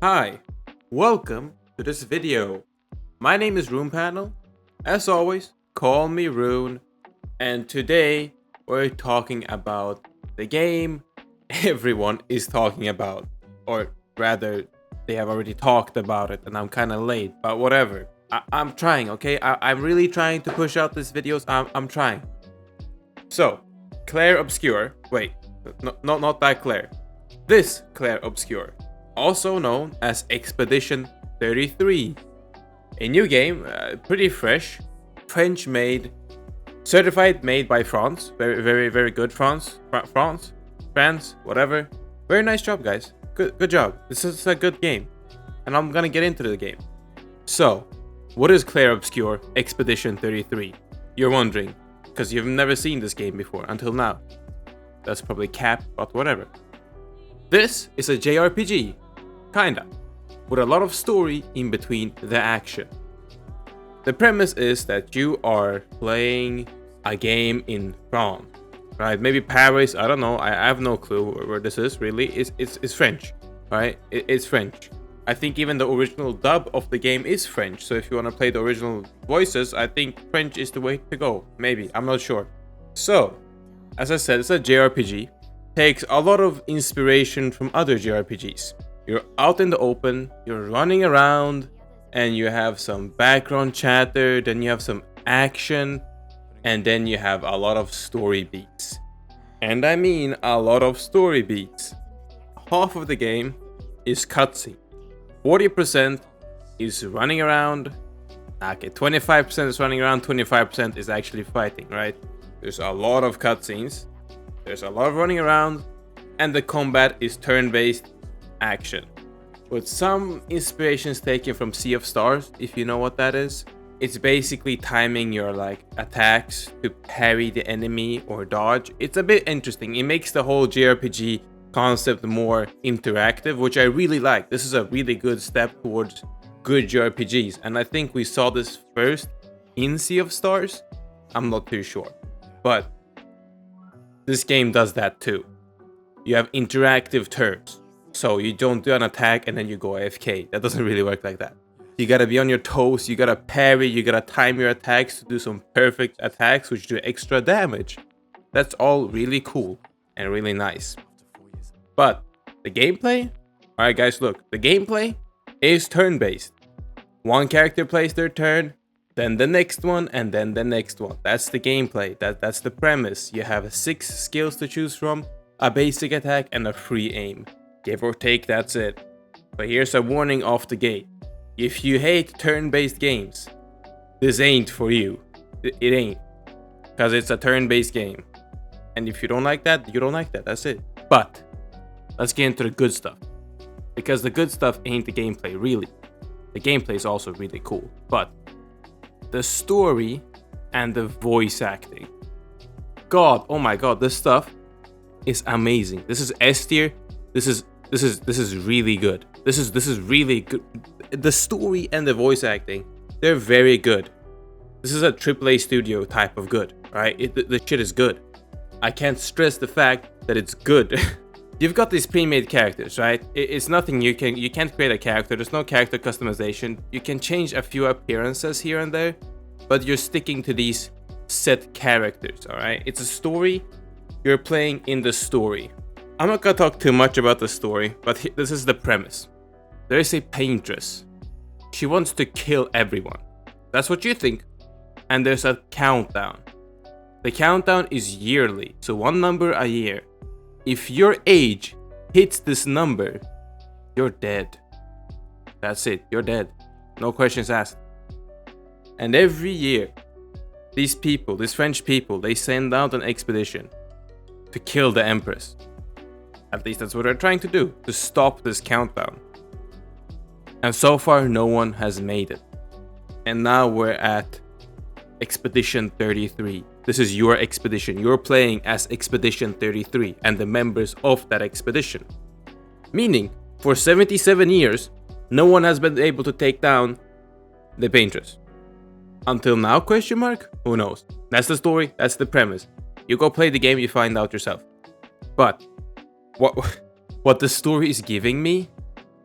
Hi, welcome to this video. My name is Runepanel. As always, call me Rune. And today we're talking about the game everyone is talking about. Or rather, they have already talked about it and I'm kind of late, but whatever. I'm trying, okay? I'm really trying to push out these videos. I'm trying. So, Clair Obscur. Wait, not that Clair. This Clair Obscur, also known as Expedition 33. A new game, pretty fresh, French made, certified made by France. Very good France, whatever. Very nice job, guys. Good job. This is a good game, and I'm gonna get into the game. So, what is Clair Obscur Expedition 33? You're wondering, because you've never seen this game before until now. That's probably cap, but whatever. This is a JRPG, kinda, with a lot of story in between the action. The premise is that you are playing a game in France, right? Maybe Paris, I don't know, I have no clue where this is really. It's French, right? It's French. I think even the original dub of the game is French, so if you want to play the original voices, I think French is the way to go. Maybe, I'm not sure. So, as I said, it's a JRPG. Takes a lot of inspiration from other JRPGs. You're out in the open, you're running around, and you have some background chatter, then you have some action, and then you have a lot of story beats. And I mean a lot of story beats. Half of the game is cutscene. 40% is running around. Okay, 25% is running around, 25% is actually fighting, right? There's a lot of cutscenes. There's a lot of running around, and the combat is turn-based action, with some inspirations taken from Sea of Stars, if you know what that is. It's basically timing your attacks to parry the enemy or dodge. It's a bit interesting. It makes the whole JRPG concept more interactive, which I really like. This is a really good step towards good JRPGs, and I think we saw this first in Sea of Stars. I'm not too sure, but this game does that too. You have interactive turns, so you don't do an attack and then you go AFK. That doesn't really work like that. You gotta be on your toes, you gotta parry, you gotta time your attacks to do some perfect attacks which do extra damage. That's all really cool and really nice. But the gameplay? Alright guys, look, the gameplay is turn-based. One character plays their turn, then the next one, and then the next one. That's the gameplay. That's the premise. You have 6 skills to choose from, a basic attack, and a free aim. Give or take, that's it. But here's a warning off the gate. If you hate turn-based games, this ain't for you. It ain't. Because it's a turn-based game. And if you don't like that, you don't like that. That's it. But let's get into the good stuff. Because the good stuff ain't the gameplay, really. The gameplay is also really cool. But the story and the voice acting. God, oh my god, this stuff is amazing. This is S tier. This is really good. This is really good. The story and the voice acting, they're very good. This is a AAA studio type of good, right? The shit is good. I can't stress the fact that it's good. You've got these pre-made characters, right? It's nothing you can't create a character. There's no character customization. You can change a few appearances here and there, but you're sticking to these set characters, all right? It's a story. You're playing in the story. I'm not gonna talk too much about the story, but this is the premise. There is a paintress. She wants to kill everyone. That's what you think. And there's a countdown. The countdown is yearly, so one number a year. If your age hits this number, you're dead. That's it, you're dead. No questions asked. And every year, these French people, they send out an expedition to kill the Empress. At least that's what they're trying to do, to stop this countdown. And so far, no one has made it. And now we're at Expedition 33. This is your expedition. You're playing as Expedition 33 and the members of that expedition. Meaning, for 77 years, no one has been able to take down the paintress. Until now, question mark? Who knows? That's the story, that's the premise. You go play the game, you find out yourself. But what the story is giving me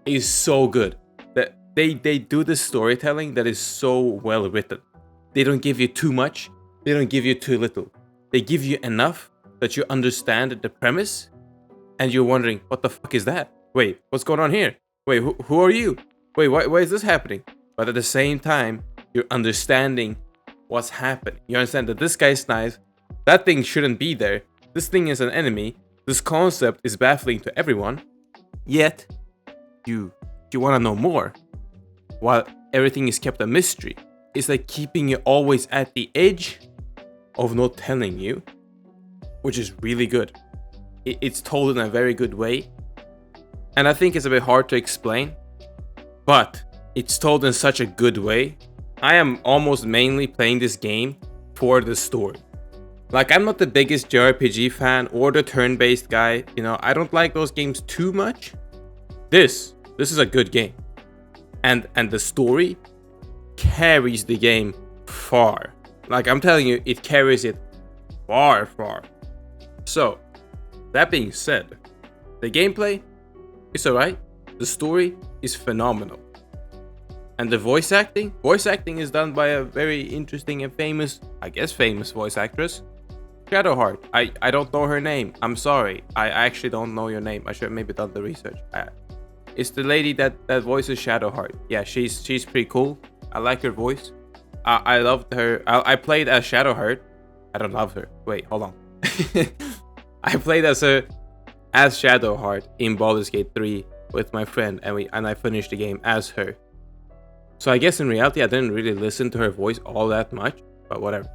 is so good. That they do this storytelling that is so well written. They don't give you too much, they don't give you too little. They give you enough that you understand the premise, and you're wondering, what the fuck is that? Wait, what's going on here? Wait, who are you? Wait, why is this happening? But at the same time, you're understanding what's happening. You understand that this guy's nice, that thing shouldn't be there, this thing is an enemy, this concept is baffling to everyone, yet you want to know more. While everything is kept a mystery, it's like keeping you always at the edge of not telling you, which is really good. It's told in a very good way, and I think it's a bit hard to explain, but it's told in such a good way. I am almost mainly playing this game for the story. Like, I'm not the biggest JRPG fan or the turn-based guy, you know, I don't like those games too much. This is a good game, and the story carries the game far. Like, I'm telling you, it carries it far. So that being said, the gameplay is alright, the story is phenomenal, and the voice acting is done by a very interesting and famous voice actress, Shadowheart. I don't know her name, I'm sorry, I actually don't know your name. I should have maybe done the research. It's the lady that voices Shadowheart. Yeah, she's pretty cool. I like her voice. I loved her. I played as Shadowheart. I don't love her. Wait, hold on. I played as Shadowheart in Baldur's Gate 3 with my friend, and I finished the game as her. So I guess in reality I didn't really listen to her voice all that much, but whatever.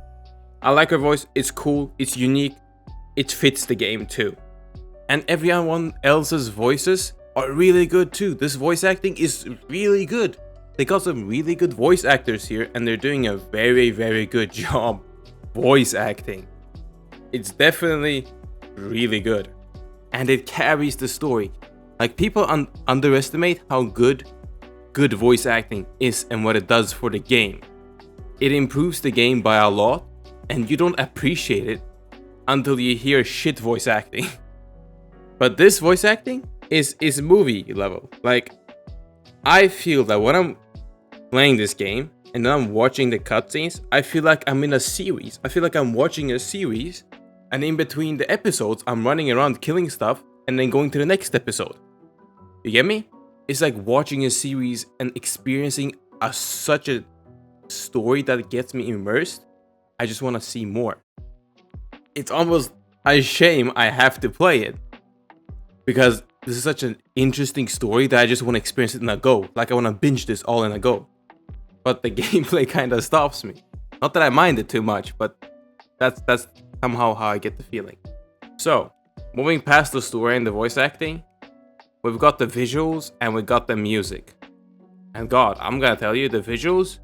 I like her voice. It's cool. It's unique. It fits the game too. And everyone else's voices are really good too. This voice acting is really good. They got some really good voice actors here, and they're doing a very, very good job voice acting. It's definitely really good, and it carries the story. Like, people underestimate how good voice acting is and what it does for the game. It improves the game by a lot, and you don't appreciate it until you hear shit voice acting. But this voice acting is movie level. Like, I feel that when I'm playing this game and then I'm watching the cutscenes, I feel like I'm in a series. I feel like I'm watching a series, and in between the episodes, I'm running around killing stuff and then going to the next episode. You get me? It's like watching a series and experiencing such a story that gets me immersed. I just want to see more. It's almost a shame I have to play it, because this is such an interesting story that I just want to experience it in a go. Like, I want to binge this all in a go. But the gameplay kind of stops me. Not that I mind it too much, but that's somehow how I get the feeling. So, moving past the story and the voice acting, we've got the visuals and we got the music. And God, I'm gonna tell you, the visuals,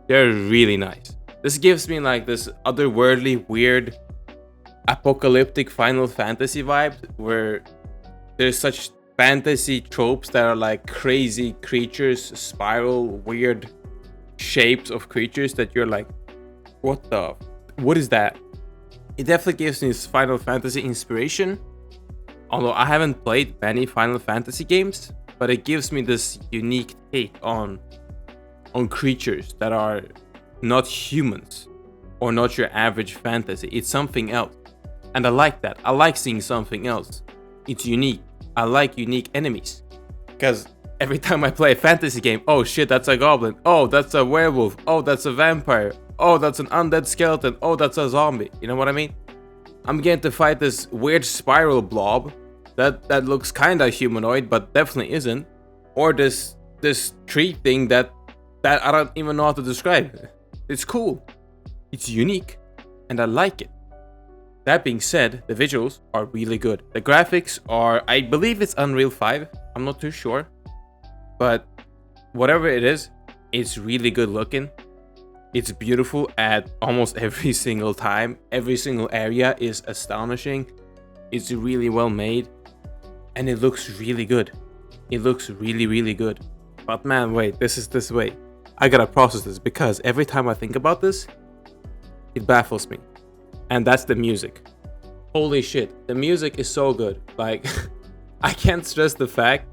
they're really nice. This gives me like this otherworldly, weird, apocalyptic Final Fantasy vibe, where there's such fantasy tropes that are like crazy creatures, spiral, weird shapes of creatures that you're like, what is that? It definitely gives me this Final Fantasy inspiration. Although I haven't played many Final Fantasy games, but it gives me this unique take on creatures that are not humans or not your average fantasy. It's something else. And I like that. I like seeing something else. It's unique. I like unique enemies. Because every time I play a fantasy game, oh shit, that's a goblin. Oh, that's a werewolf. Oh, that's a vampire. Oh, that's an undead skeleton. Oh, that's a zombie. You know what I mean? I'm getting to fight this weird spiral blob that looks kinda humanoid, but definitely isn't. Or this tree thing that I don't even know how to describe. It's cool. It's unique. And I like it. That being said, the visuals are really good. The graphics are, I believe it's Unreal 5. I'm not too sure. But whatever it is, it's really good looking. It's beautiful at almost every single time. Every single area is astonishing. It's really well made. And it looks really good. It looks really, really good. But man, wait, this way. I gotta process this, because every time I think about this, it baffles me. And that's the music. Holy shit, the music is so good. Like, I can't stress the fact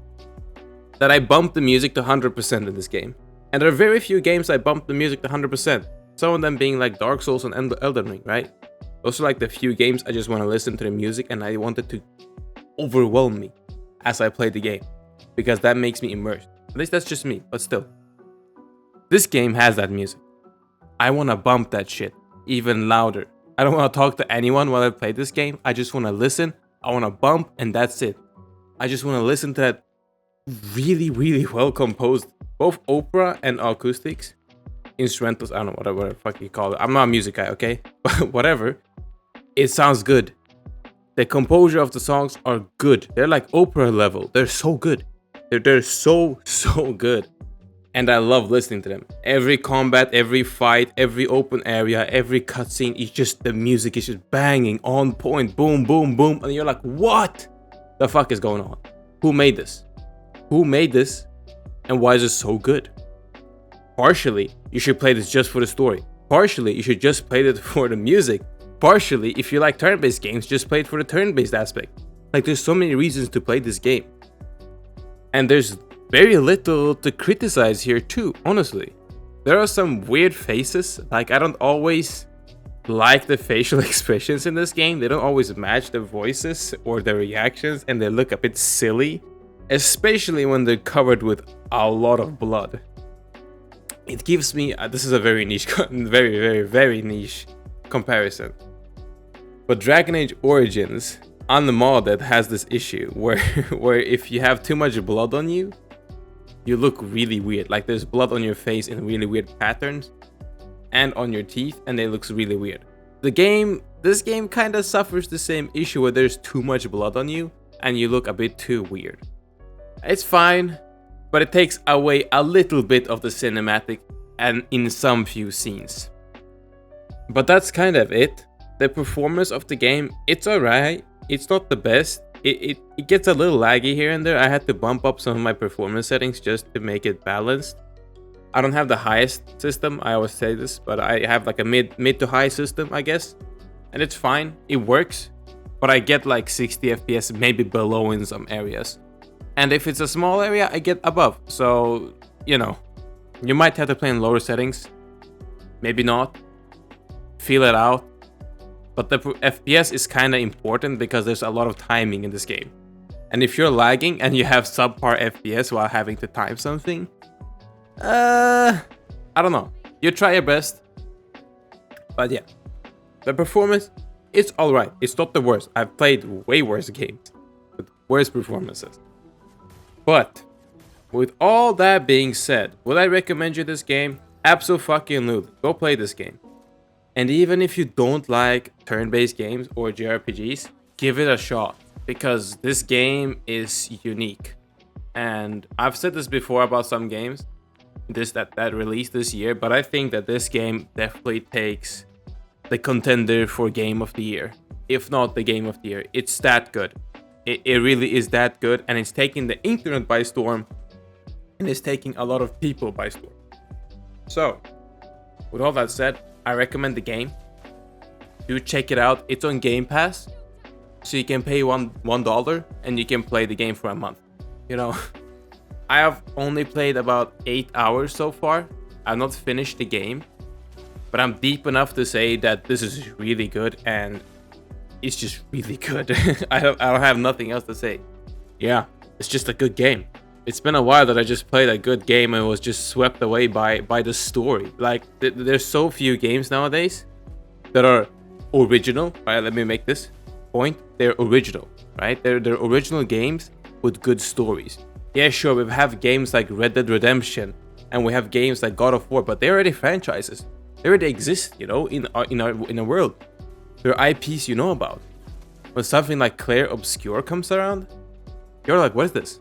that I bump the music to 100% in this game. And there are very few games I bump the music to 100%. Some of them being like Dark Souls and Elden Ring, right? Those are like the few games I just want to listen to the music and I want it to overwhelm me as I play the game. Because that makes me immersed. At least that's just me, but still. This game has that music. I want to bump that shit even louder. I don't want to talk to anyone while I play this game. I just want to listen. I want to bump and that's it. I just want to listen to that really, really well composed, both opera and acoustics. Instrumentals, I don't know, whatever the fuck you call it. I'm not a music guy, okay? But whatever. It sounds good. The composure of the songs are good. They're like opera level. They're so good. They're so good. And I love listening to them. Every combat, every fight, every open area, every cutscene, it's just, the music is just banging, on point, boom, boom, boom. And you're like, what the fuck is going on? Who made this? Who made this? And why is it so good? Partially, you should play this just for the story. Partially, you should just play it for the music. Partially, if you like turn-based games, just play it for the turn-based aspect. Like, there's so many reasons to play this game. And there's very little to criticize here too, honestly. There are some weird faces. Like, I don't always like the facial expressions in this game. They don't always match the voices or the reactions, and they look a bit silly. Especially when they're covered with a lot of blood. It gives me, this is a very niche, very niche comparison. But Dragon Age Origins Unmodded has this issue where if you have too much blood on you, you look really weird. Like, there's blood on your face in really weird patterns and on your teeth, and it looks really weird. This game kind of suffers the same issue where there's too much blood on you and you look a bit too weird. It's fine, but it takes away a little bit of the cinematic and in some few scenes. But that's kind of it. The performance of the game, it's alright. It's not the best. It gets a little laggy here and there. I had to bump up some of my performance settings just to make it balanced. I don't have the highest system, I always say this, but I have like a mid to high system, I guess. And it's fine, it works. But I get like 60 FPS, maybe below in some areas. And if it's a small area, I get above. So, you know, you might have to play in lower settings. Maybe not. Feel it out. But the FPS is kind of important because there's a lot of timing in this game. And if you're lagging and you have subpar FPS while having to time something, I don't know. You try your best. But yeah, the performance, it's alright. It's not the worst. I've played way worse games with worse performances. But with all that being said, would I recommend you this game? Absolutely. Go play this game. And even if you don't like turn-based games or JRPGs, give it a shot, because this game is unique. And I've said this before about some games that released this year, but I think that this game definitely takes the contender for Game of the Year, if not the Game of the Year. It's that good. It really is that good, and it's taking the internet by storm, and it's taking a lot of people by storm. So, with all that said, I recommend the game. Do check it out. It's on Game Pass, so you can pay $1 and you can play the game for a month. You know, I have only played about 8 hours so far. I've not finished the game, but I'm deep enough to say that this is really good, and it's just really good. I don't have nothing else to say. Yeah, it's just a good game. It's been a while that I just played a good game and was just swept away by the story. Like, there's so few games nowadays that are original. Right, let me make this point. They're original, right? They're original games with good stories. Yeah, sure, we have games like Red Dead Redemption, and we have games like God of War, but they're already franchises. They already exist, you know, in a world. They're IPs you know about. When something like Clair Obscur comes around, you're like, what is this?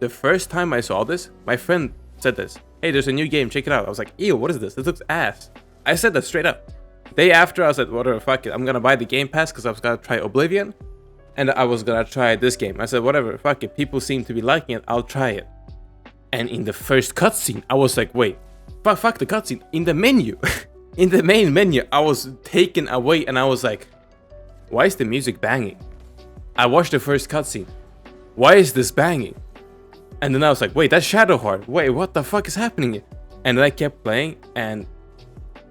The first time I saw this, my friend said this. Hey, there's a new game, check it out. I was like, ew, what is this? This looks ass. I said that straight up. Day after, I said, whatever, fuck it. I'm gonna buy the Game Pass because I was gonna try Oblivion. And I was gonna try this game. I said, whatever, fuck it. People seem to be liking it, I'll try it. And in the first cutscene, I was like, wait, fuck the cutscene. In the menu, in the main menu, I was taken away and I was like, why is the music banging? I watched the first cutscene. Why is this banging? And then I was like, wait, that's Shadowheart. Wait, what the fuck is happening? And then I kept playing, and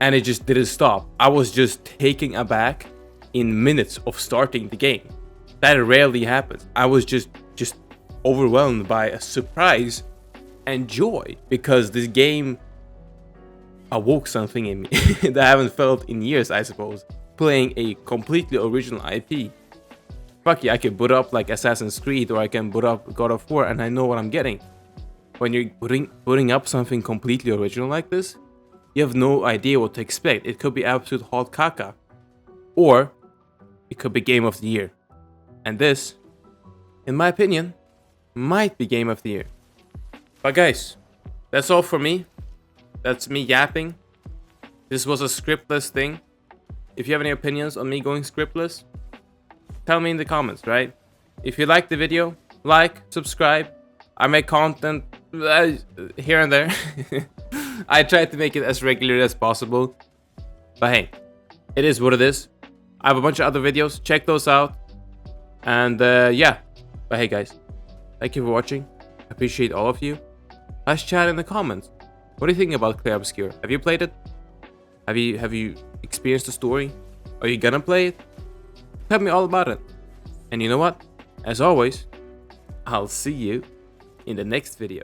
it just didn't stop. I was just taken aback in minutes of starting the game. That rarely happens. I was just overwhelmed by a surprise and joy, because this game awoke something in me that I haven't felt in years, I suppose. Playing a completely original IP. Fuck yeah, I could boot up like Assassin's Creed, or I can boot up God of War, and I know what I'm getting. When you're booting up something completely original like this, you have no idea what to expect. It could be absolute hot caca, or it could be Game of the Year. And this, in my opinion, might be Game of the Year. But guys, that's all for me. That's me yapping. This was a scriptless thing. If you have any opinions on me going scriptless, tell me in the comments, right? If you like the video, like, subscribe. I make content here and there. I try to make it as regular as possible. But hey, it is what it is. I have a bunch of other videos. Check those out. And yeah. But hey guys, thank you for watching. I appreciate all of you. Let's chat in the comments. What do you think about Clair Obscur? Have you played it? Have you experienced the story? Are you gonna play it? Tell me all about it. And you know what? As always, I'll see you in the next video.